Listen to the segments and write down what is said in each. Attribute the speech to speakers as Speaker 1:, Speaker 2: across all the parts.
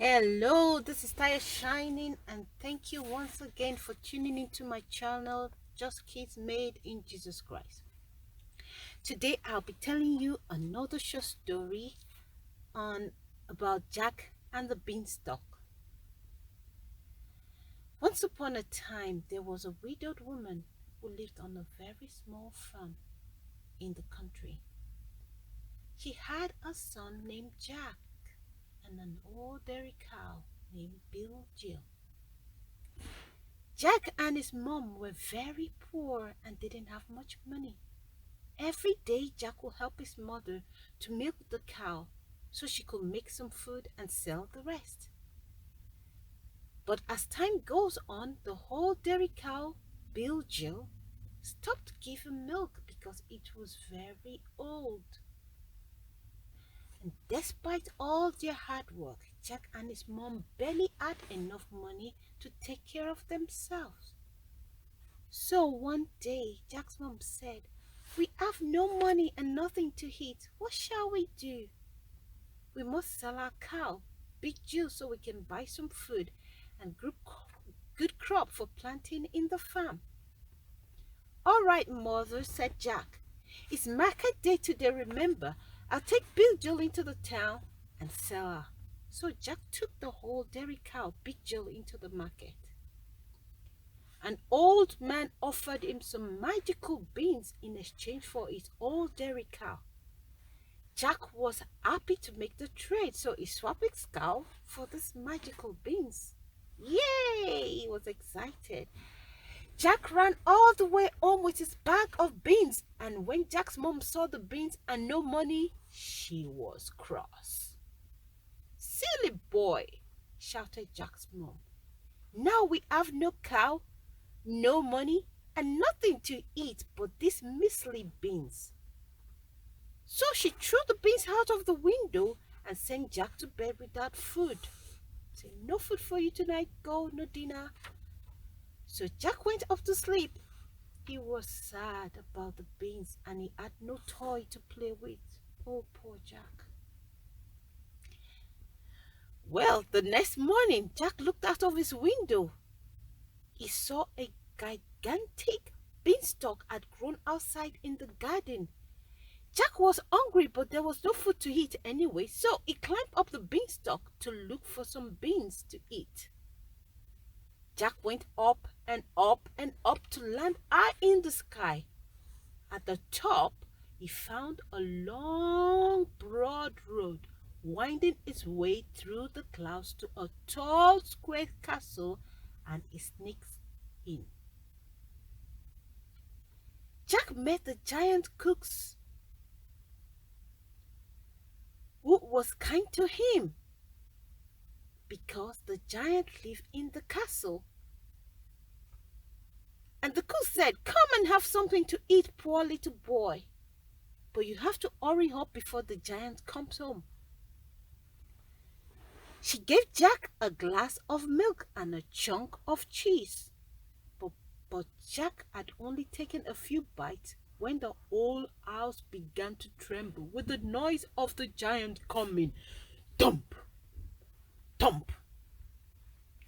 Speaker 1: Hello, this is TayoShining, and thank you once again for tuning into my channel, Just Kids Made in Jesus Christ. Today I'll be telling you another short story on about Jack and the Beanstalk. Once upon a time, there was a widowed woman who lived on a very small farm in the country. She had a son named Jack and an old dairy cow named Jill. Jack and his mom were very poor and didn't have much money. Every day, Jack will help his mother to milk the cow so she could make some food and sell the rest. But as time goes on, the whole dairy cow, Jill, stopped giving milk because it was very old. And despite all their hard work, Jack and his mom barely had enough money to take care of themselves. So one day, Jack's mom said, "We have no money and nothing to eat. What shall we do? We must sell our cow, Big Jill, so we can buy some food and good crop for planting in the farm." "All right, mother," said Jack. "It's market day today, remember. I'll take Big Jill into the town and sell her." So Jack took the whole dairy cow, Big Jill, into the market. An old man offered him some magical beans in exchange for his old dairy cow. Jack was happy to make the trade, so he swapped his cow for these magical beans. Yay! He was excited. Jack ran all the way home with his bag of beans, and when Jack's mom saw the beans and no money, she was cross. "Silly boy," shouted Jack's mom. "Now we have no cow, no money, and nothing to eat but these measly beans." So she threw the beans out of the window and sent Jack to bed without food. Said, "No food for you tonight, go, no dinner." So Jack went up to sleep. He was sad about the beans and he had no toy to play with. Oh, poor Jack. Well, the next morning, Jack looked out of his window. He saw a gigantic beanstalk had grown outside in the garden. Jack was hungry, but there was no food to eat anyway, so he climbed up the beanstalk to look for some beans to eat. Jack went up and up and up to land high in the sky. At the top, he found a long, broad road winding its way through the clouds to a tall, square castle, and he sneaked in. Jack met the giant cooks, who was kind to him because the giant lived in the castle. And the cook said, "Come and have something to eat, poor little boy. But you have to hurry up before the giant comes home." She gave Jack a glass of milk and a chunk of cheese. But Jack had only taken a few bites when the whole house began to tremble with the noise of the giant coming. Thump! Thump!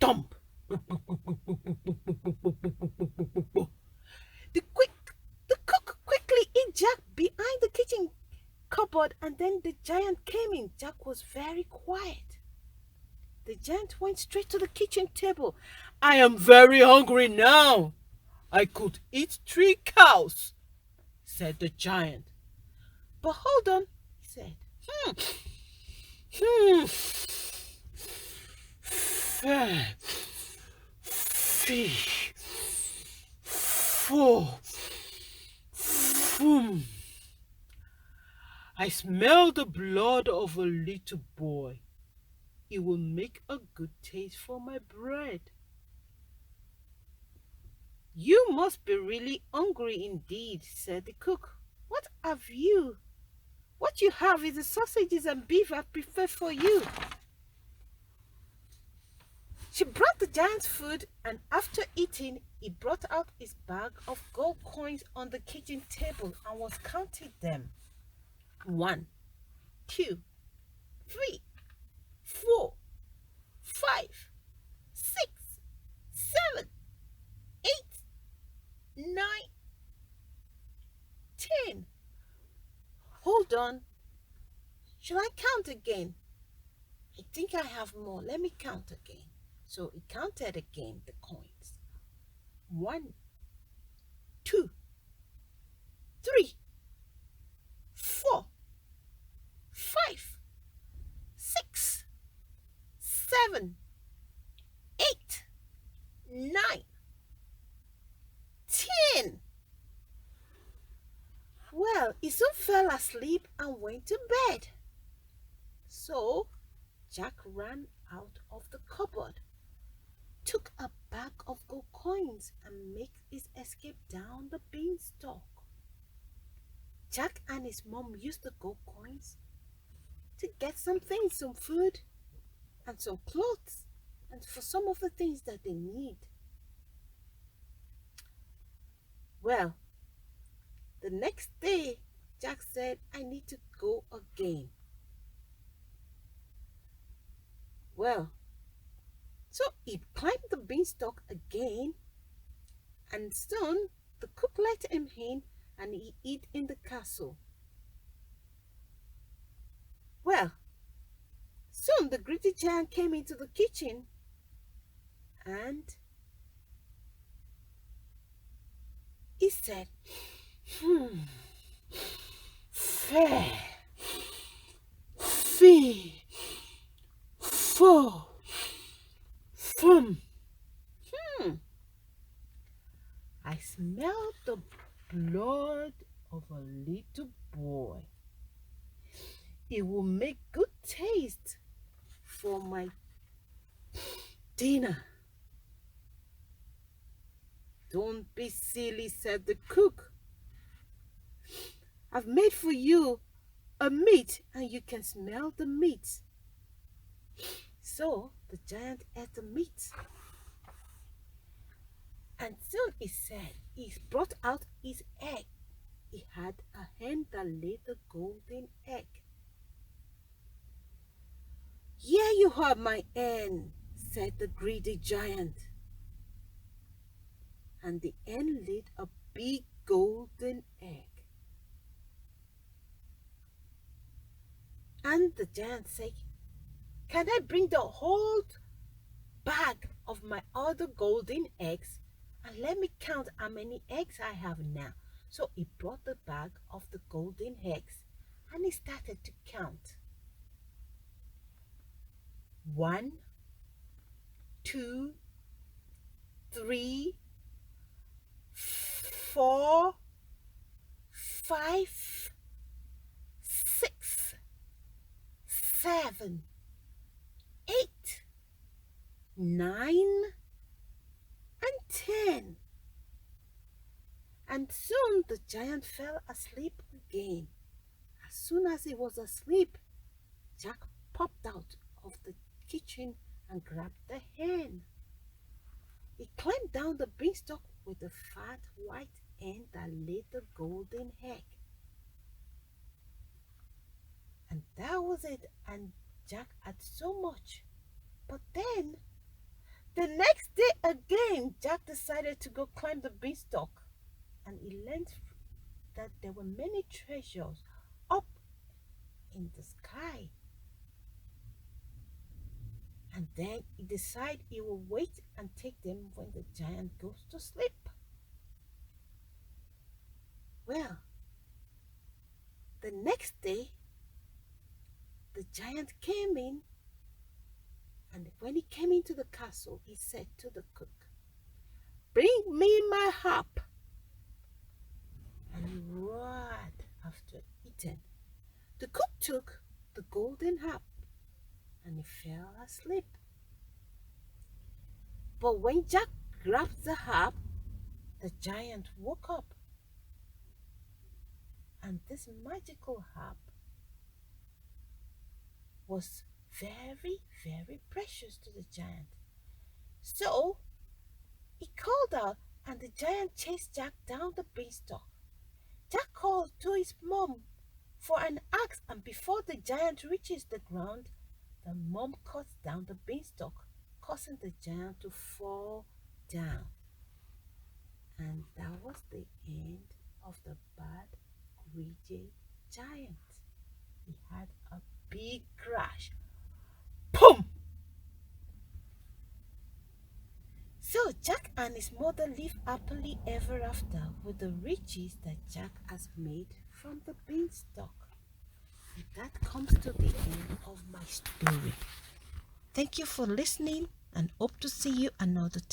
Speaker 1: Thump! The cook quickly hid Jack behind the kitchen cupboard, and then the giant came in. Jack was very quiet. The giant went straight to the kitchen table. "I am very hungry now. I could eat 3 cows," said the giant. "But hold on," he said. Hmm. Five, 3, 4. I smell the blood of a little boy. It will make a good taste for my bread." "You must be really hungry indeed," said the cook. What you have is the sausages and beef I've prepared for you." She brought the giant's food, and after eating, he brought out his bag of gold coins on the kitchen table and was counting them. 1, 2, 3, 4, done. Shall I count again? I think I have more. Let me count again. So he counted again the coins. 1, 2, 3, 4, 5, 6, 7, 8, 9, 10. Well, he soon fell asleep and went to bed. So Jack ran out of the cupboard, took a bag of gold coins, and made his escape down the beanstalk. Jack and his mom used the gold coins to get some things, some food and some clothes, and for some of the things that they need. Well, the next day, Jack said, I need to go again. Well, so he climbed the beanstalk again, and soon the cook let him in and he ate in the castle. Well, soon the greedy giant came into the kitchen and he said, fair, fee, fo, fum. I smell the blood of a little boy. It will make good taste for my dinner. Don't be silly, said the cook. I've made for you a meat and you can smell the meat. So the giant ate the meat. And soon he brought out his egg. He had a hen that laid the golden egg. Here you are, my hen, said the greedy giant. And the hen laid a big golden egg. And the giant said, can I bring the whole bag of my other golden eggs? And let me count how many eggs I have now. So he brought the bag of the golden eggs and he started to count. 1, 2, 3, 4, 5, 6, 7, 8, 9, and 10. And soon the giant fell asleep again. As soon as he was asleep, Jack popped out of the kitchen and grabbed the hen. He climbed down the beanstalk with the fat white hen that laid the golden egg. And that was it, and Jack had so much. But then, the next day again, Jack decided to go climb the beanstalk, and he learned that there were many treasures up in the sky. And then he decided he will wait and take them when the giant goes to sleep. Well, the next day, the giant came in, and when he came into the castle, he said to the cook, bring me my harp. And he roared after eating. The cook took the golden harp and he fell asleep. But when Jack grabbed the harp, the giant woke up. And this magical harp was very, very precious to the giant. So he called out and the giant chased Jack down the beanstalk. Jack called to his mom for an axe, and before the giant reaches the ground, the mom cuts down the beanstalk, causing the giant to fall down. And that was the end of the bad, greedy giant. he had a big crash. Boom! So Jack and his mother live happily ever after with the riches that Jack has made from the beanstalk. And that comes to the end of my story. Thank you for listening and hope to see you another time.